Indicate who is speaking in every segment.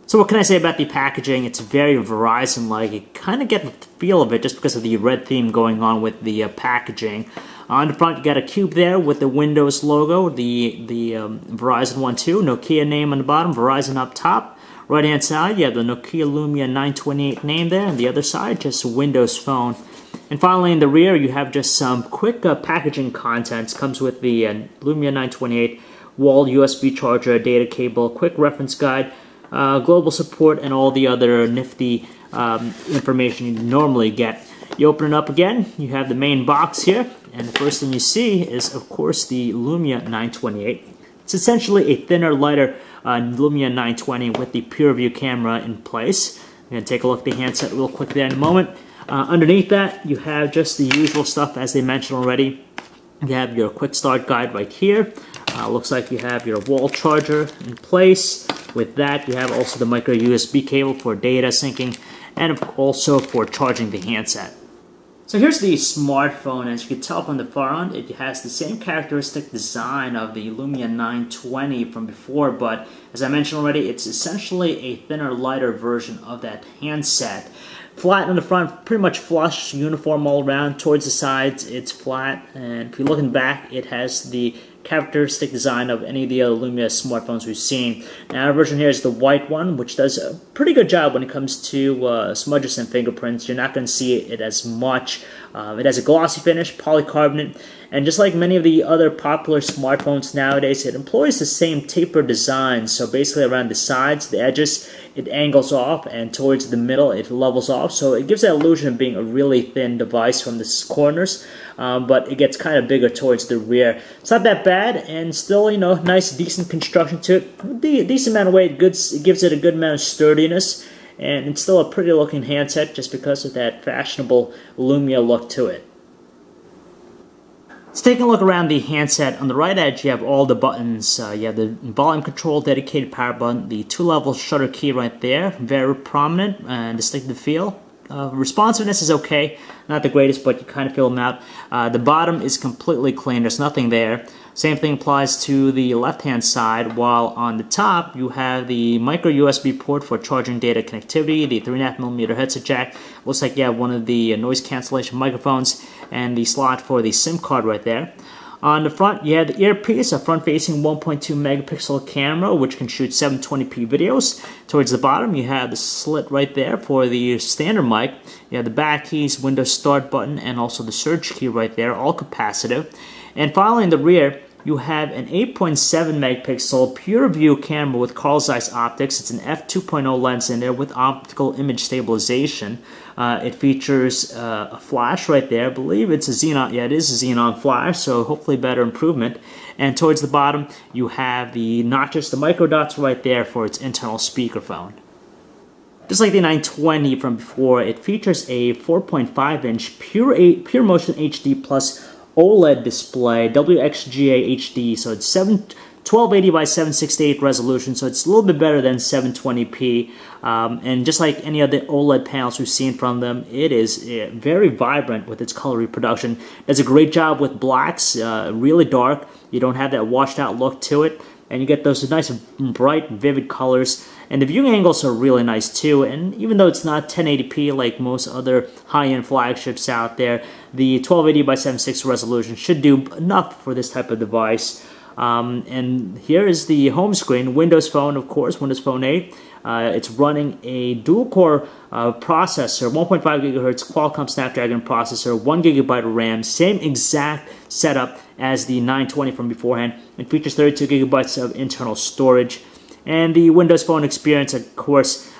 Speaker 1: So what can I say about the packaging? It's very Verizon-like. You kind of get the feel of it just because of the red theme going on with the packaging. On the front, you got a cube there with the Windows logo, the Verizon one too, Nokia name on the bottom, Verizon up top. Right-hand side, you have the Nokia Lumia 928 name there, and the other side, just Windows Phone. And finally, in the rear, you have just some quick packaging contents. Comes with the Lumia 928 wall USB charger, data cable, quick reference guide, global support, and all the other nifty information you normally get. You open it up again, you have the main box here, and the first thing you see is, of course, the Lumia 928. It's essentially a thinner, lighter Lumia 920 with the PureView camera in place. I'm going to take a look at the handset real quick there in a moment. Underneath that, you have just the usual stuff, as they mentioned already. You have your quick start guide right here. Looks like you have your wall charger in place. With that, you have also the micro USB cable for data syncing and also for charging the handset. So here's the smartphone. As you can tell from the front, it has the same characteristic design of the Lumia 920 from before, but as I mentioned already, it's essentially a thinner, lighter version of that handset. Flat on the front, pretty much flush, uniform all around. Towards the sides, it's flat, and if you look in the back, it has the characteristic design of any of the other Lumia smartphones we've seen. Now, our version here is the white one, which does a pretty good job when it comes to smudges and fingerprints. You're not going to see it as much. It has a glossy finish, polycarbonate, and just like many of the other popular smartphones nowadays, it employs the same taper design. So basically around the sides, the edges, it angles off, and towards the middle, it levels off. So it gives that illusion of being a really thin device from the corners, but it gets kind of bigger towards the rear. It's not that bad, and still, you know, nice, decent construction to it. Decent amount of weight, it gives it a good amount of sturdiness, and it's still a pretty looking handset just because of that fashionable Lumia look to it. Let's take a look around the handset. On the right edge, you have all the buttons. You have the volume control, dedicated power button, the 2-level shutter key right there, very prominent and distinctive feel. Responsiveness is okay, not the greatest, but you kind of feel them out. The bottom is completely clean, there's nothing there. Same thing applies to the left-hand side, while on the top you have the micro USB port for charging data connectivity, the 3.5mm headset jack. Looks like you have one of the noise cancellation microphones, and the slot for the SIM card right there. On the front, you have the earpiece, a front-facing 1.2 megapixel camera, which can shoot 720p videos. Towards the bottom, you have the slit right there for the standard mic. You have the back keys, Windows Start button, and also the surge key right there, all capacitive. And finally, in the rear, you have an 8.7 megapixel PureView camera with Carl Zeiss optics. It's an f2.0 lens in there with optical image stabilization. It features a flash right there. I believe it's a xenon. Yeah, it is a xenon flash, so hopefully better improvement. And towards the bottom, you have the notches, the micro dots right there for its internal speakerphone. Just like the 920 from before, it features a 4.5-inch Pure Motion HD Plus OLED display, WXGA HD, so it's 1280 by 768 resolution, so it's a little bit better than 720p. And just like any other OLED panels we've seen from them, it is very vibrant with its color reproduction. It does a great job with blacks, really dark. You don't have that washed out look to it, and you get those nice bright, vivid colors. And the viewing angles are really nice too, and even though it's not 1080p like most other high-end flagships out there, the 1280 by 760 resolution should do enough for this type of device. And here is the home screen. Windows Phone, of course, Windows Phone 8. It's running a dual-core processor, 1.5 gigahertz Qualcomm Snapdragon processor, 1 gigabyte of RAM, same exact setup as the 920 from beforehand. It features 32 gigabytes of internal storage. And the Windows Phone experience, of course,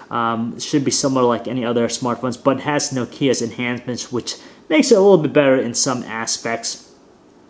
Speaker 1: should be similar like any other smartphones, but has Nokia's enhancements, which makes it a little bit better in some aspects.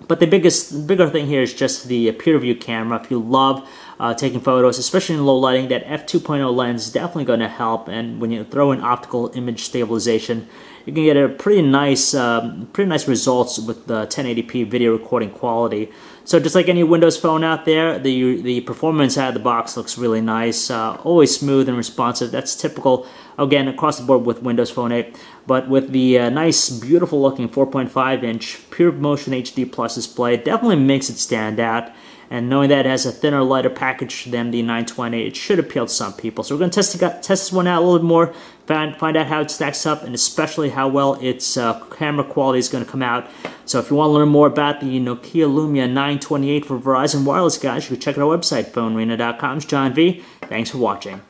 Speaker 1: But the bigger thing here is just the PureView camera. If you love taking photos, especially in low lighting, that f2.0 lens is definitely going to help. And when you throw in optical image stabilization, you can get a pretty nice results with the 1080p video recording quality. So just like any Windows Phone out there, the performance out of the box looks really nice, always smooth and responsive. That's typical, again, across the board with Windows Phone 8. But with the nice, beautiful looking 4.5-inch Pure Motion HD Plus display, it definitely makes it stand out. and knowing that it has a thinner, lighter package than the 920, it should appeal to some people. So we're going to test this one out a little bit more, find out how it stacks up, and especially how well its camera quality is going to come out. So if you want to learn more about the Nokia Lumia 928 for Verizon Wireless, guys, you can check out our website, PhoneArena.com. It's John V. Thanks for watching.